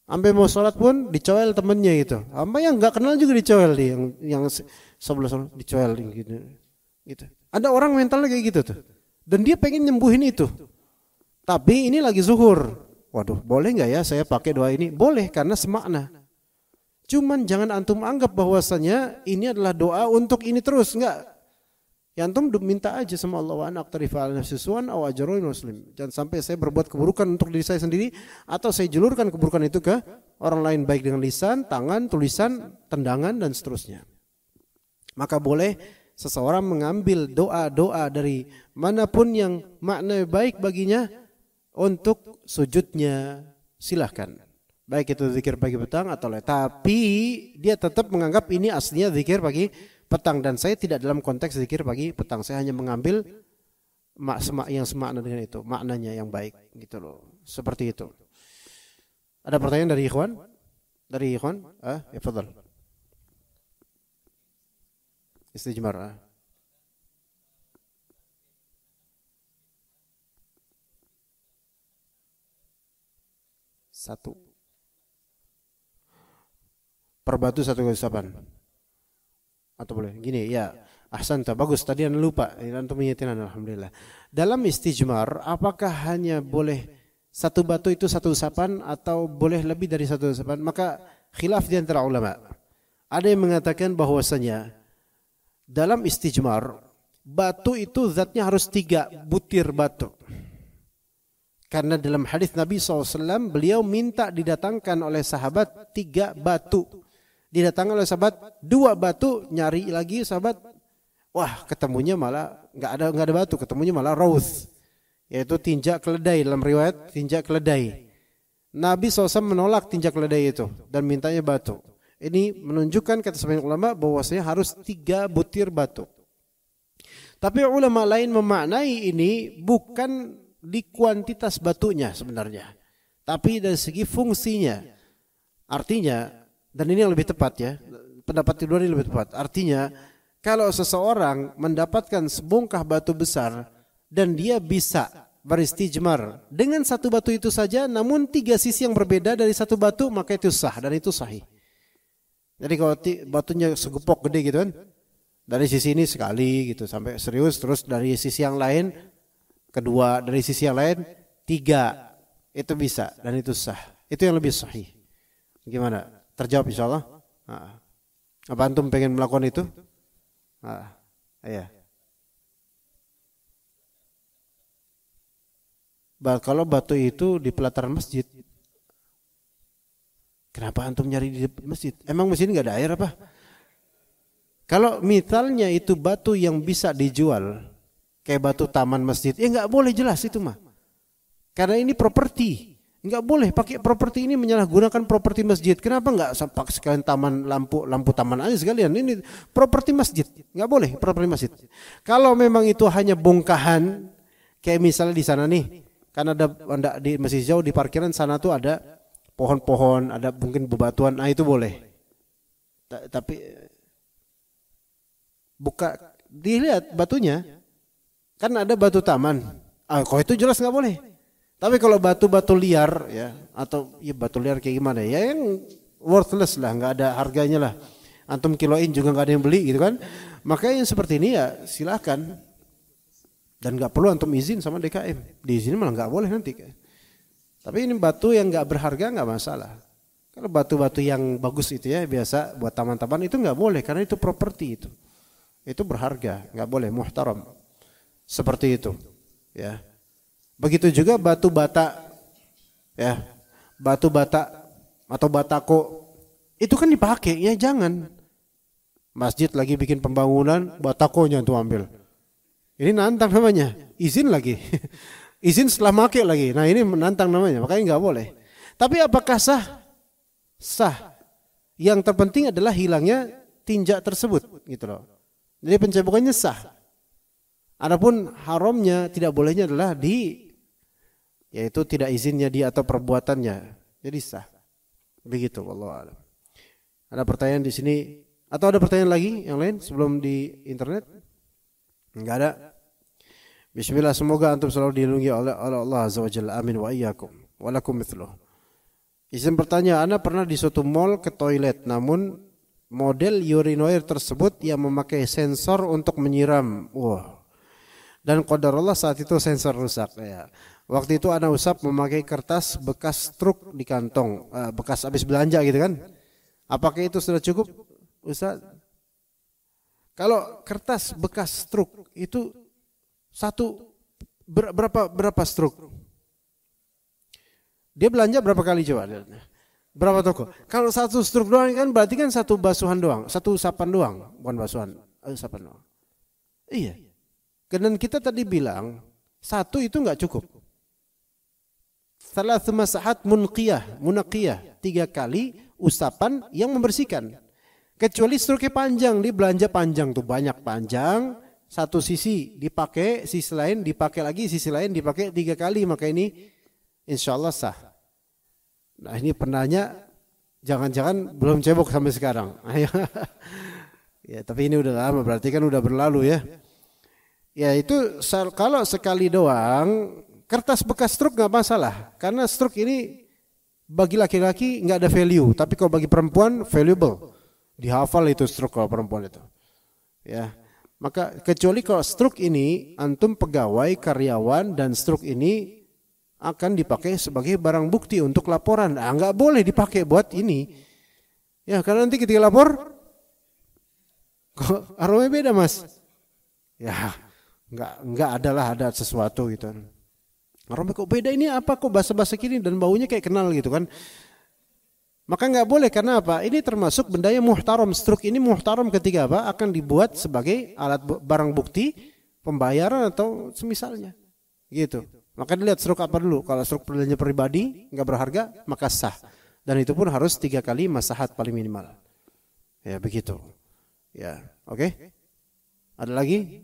Sampai mau sholat pun dicoel temennya gitu. Sampai yang enggak kenal juga dicoel dia, yang sebelah sana dicoel gitu. Ada orang mentalnya kayak gitu tuh. Dan dia pengen nyembuhin itu. Tapi ini lagi zuhur. Waduh, boleh nggak ya saya pakai doa ini? Boleh, karena semakna. Cuman jangan antum anggap bahwasanya ini adalah doa untuk ini terus, enggak. Ya antum minta aja sama Allah, wa ana aqtarifa ala nafsi su'an aw ajrun muslim. Jangan sampai saya berbuat keburukan untuk diri saya sendiri atau saya julurkan keburukan itu ke orang lain, baik dengan lisan, tangan, tulisan, tendangan dan seterusnya. Maka boleh seseorang mengambil doa-doa dari manapun yang makna baik baginya untuk sujudnya, silahkan. Baik itu zikir pagi petang atau lain. Tapi dia tetap menganggap ini aslinya zikir pagi petang. Dan saya tidak dalam konteks zikir pagi petang. Saya hanya mengambil yang semakna dengan itu, maknanya yang baik gitu loh. Seperti itu. Ada pertanyaan dari ikhwan? Dari ikhwan? Ya, fadhal. Istijmar. Satu. Per batu satu usapan. Atau boleh gini ya. Ahsanta, bagus, tadi Anda lupa. Antum mengingatkan, alhamdulillah. Dalam istijmar, apakah hanya boleh satu batu itu satu usapan atau boleh lebih dari satu usapan? Maka khilaf di antara ulama. Ada yang mengatakan bahwasanya dalam istijmar, batu itu zatnya harus 3 butir batu. Karena dalam hadis Nabi SAW, beliau minta didatangkan oleh sahabat 3 batu. Didatangkan oleh sahabat 2 batu, nyari lagi sahabat, wah ketemunya malah nggak ada batu, ketemunya malah raus, yaitu tinjak keledai. Dalam riwayat tinjak keledai. Nabi SAW menolak tinjak keledai itu dan mintanya batu. Ini menunjukkan kata sebagian ulama bahwasanya harus 3 butir batu. Tapi ulama lain memaknai ini bukan di kuantitas batunya sebenarnya, tapi dari segi fungsinya. Artinya, dan ini yang lebih tepat ya, pendapat kedua ini lebih tepat. Artinya, kalau seseorang mendapatkan sebongkah batu besar dan dia bisa beristijmar dengan satu batu itu saja, namun 3 sisi yang berbeda dari satu batu, maka itu sah dan itu sahih. Jadi kalau batunya segepok gede gitu kan, dari sisi ini sekali gitu sampai serius, terus dari sisi yang lain kedua, dari sisi yang lain 3, itu bisa dan itu sah. Itu yang lebih sahih. Gimana? Terjawab insyaallah. Apa antum pengen melakukan itu? Iya. Kalau batu itu di pelataran masjid, kenapa antum nyari di masjid? Emang masjid nggak ada air apa? Kalau misalnya itu batu yang bisa dijual, kayak batu taman masjid, ya nggak boleh, jelas itu mah. Karena ini properti, nggak boleh pakai properti ini menyalahgunakan properti masjid. Kenapa nggak sampai sekalian taman lampu taman aja sekalian? Ini properti masjid, nggak boleh properti masjid. Kalau memang itu hanya bongkahan, kayak misalnya di sana nih, kan ada di masjid jauh di parkiran sana tuh ada pohon-pohon, ada mungkin bebatuan, itu boleh. Tapi buka dilihat batunya, kan ada batu taman. Kalau itu jelas nggak boleh. Tapi kalau batu-batu liar ya, atau ya batu liar kayak gimana ya, yang worthless lah, nggak ada harganya lah. Antum kiloin juga nggak ada yang beli gitu kan. Maka yang seperti ini ya silakan. Dan nggak perlu antum izin sama DKM. Di sini malah nggak boleh nanti. Tapi ini batu yang nggak berharga nggak masalah. Kalau batu-batu yang bagus itu ya biasa buat taman-taman itu nggak boleh karena itu properti itu. Itu berharga, nggak boleh, muhtaram. Seperti itu, ya. Begitu juga batu bata, ya, batu bata atau batako, itu kan dipakai, ya jangan. Masjid lagi bikin pembangunan, batakonya tuh ambil. Ini nantang namanya, izin lagi, izin setelah make lagi. Nah ini menantang namanya, makanya nggak boleh. Tapi apakah sah? Sah. Yang terpenting adalah hilangnya tinjak tersebut, gitu loh. Jadi pencebukannya sah. Adapun haramnya tidak bolehnya adalah yaitu tidak izinnya dia atau perbuatannya. Jadi sah. Begitu wallahu a'lam. Ada pertanyaan di sini atau ada pertanyaan lagi yang lain sebelum di internet? Enggak ada. Bismillah, semoga antum selalu dilindungi oleh Allah Azza wa Jalla. Amin wa iyyakum. Wa lakum mithluh. Izin bertanya, Anda pernah di suatu mall ke toilet namun model urinoir tersebut yang memakai sensor untuk menyiram. Wah. Dan qadarullah saat itu sensor rusak ya. Waktu itu anak usap memakai kertas bekas truk di kantong, bekas habis belanja gitu kan. Apakah itu sudah cukup, Ustaz? Kalau kertas bekas truk itu berapa struk? Dia belanja berapa kali coba? Berapa toko? Kalau satu struk doang kan berarti kan satu basuhan doang, satu usapan doang, bukan basuhan, usapan doang. Iya. Dan kita tadi bilang satu itu nggak cukup. Salah masahat munaqiyah, 3 kali usapan yang membersihkan. Kecuali struknya panjang, dia belanja panjang tuh banyak panjang, satu sisi dipakai, sisi lain dipakai lagi, sisi lain dipakai 3 kali, maka ini insya Allah sah. Nah ini penanya jangan-jangan belum cebok sampai sekarang. Ya, tapi ini udah lama, berarti kan udah berlalu ya. Ya itu kalau sekali doang, kertas bekas stroke nggak masalah, karena stroke ini bagi laki-laki nggak ada value, tapi kalau bagi perempuan valuable, dihafal itu stroke kalau perempuan itu. Ya, maka kecuali kalau stroke ini antum pegawai, karyawan, dan stroke ini akan dipakai sebagai barang bukti untuk laporan, nggak boleh dipakai buat ini. Ya, karena nanti ketika lapor, kok aromanya beda mas? Ya, ada sesuatu gitu. Aromanya kok beda, ini apa kok basa-basa gini dan baunya kayak kenal gitu kan? Maka nggak boleh, karena apa? Ini termasuk benda yang muhtaram. Stroke ini muhtaram ketika apa? Akan dibuat sebagai alat barang bukti pembayaran atau semisalnya, gitu. Maka dilihat stroke apa dulu. Kalau stroke belanja pribadi nggak berharga, maka sah. Dan itu pun harus 3 kali masahat paling minimal. Ya begitu. Ya, oke. Ada lagi?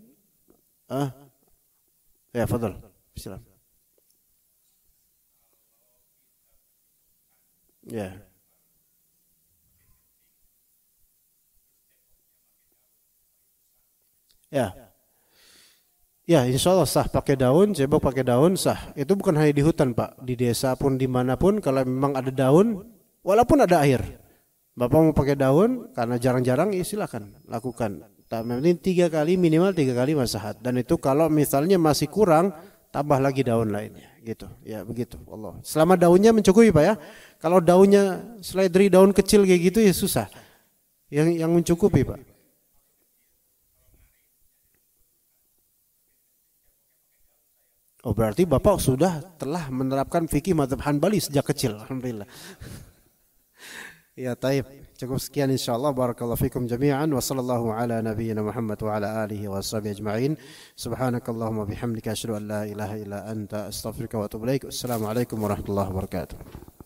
Ya, fadhal. Silakan. Ya. Ya. Ya, insya Allah sah pakai daun, cebok pakai daun sah. Itu bukan hanya di hutan Pak, di desa pun dimanapun kalau memang ada daun, walaupun ada air. Bapak mau pakai daun karena jarang-jarang, ya silakan lakukan. Tapi 3 kali, minimal 3 kali masahat. Dan itu kalau misalnya masih kurang, tambah lagi daun lainnya, gitu. Ya begitu. Allah. Selama daunnya mencukupi Pak ya. Kalau daunnya seledri, daun kecil kayak gitu ya susah. Yang mencukupi Pak. Oh berarti Bapak sudah telah menerapkan fikih mazhab Hanbali sejak kecil. Alhamdulillah. Ya taib. Cukup sekian insyaallah. Barakallahu fikum jami'an. Wa sallallahu ala nabiyyina Muhammad wa ala alihi wa sahbihi ajma'in. Subhanakallahumma bihamdika asyhadu an la ilaha illa anta astaghfiruka wa atubu ilaik. Assalamualaikum warahmatullahi wabarakatuh.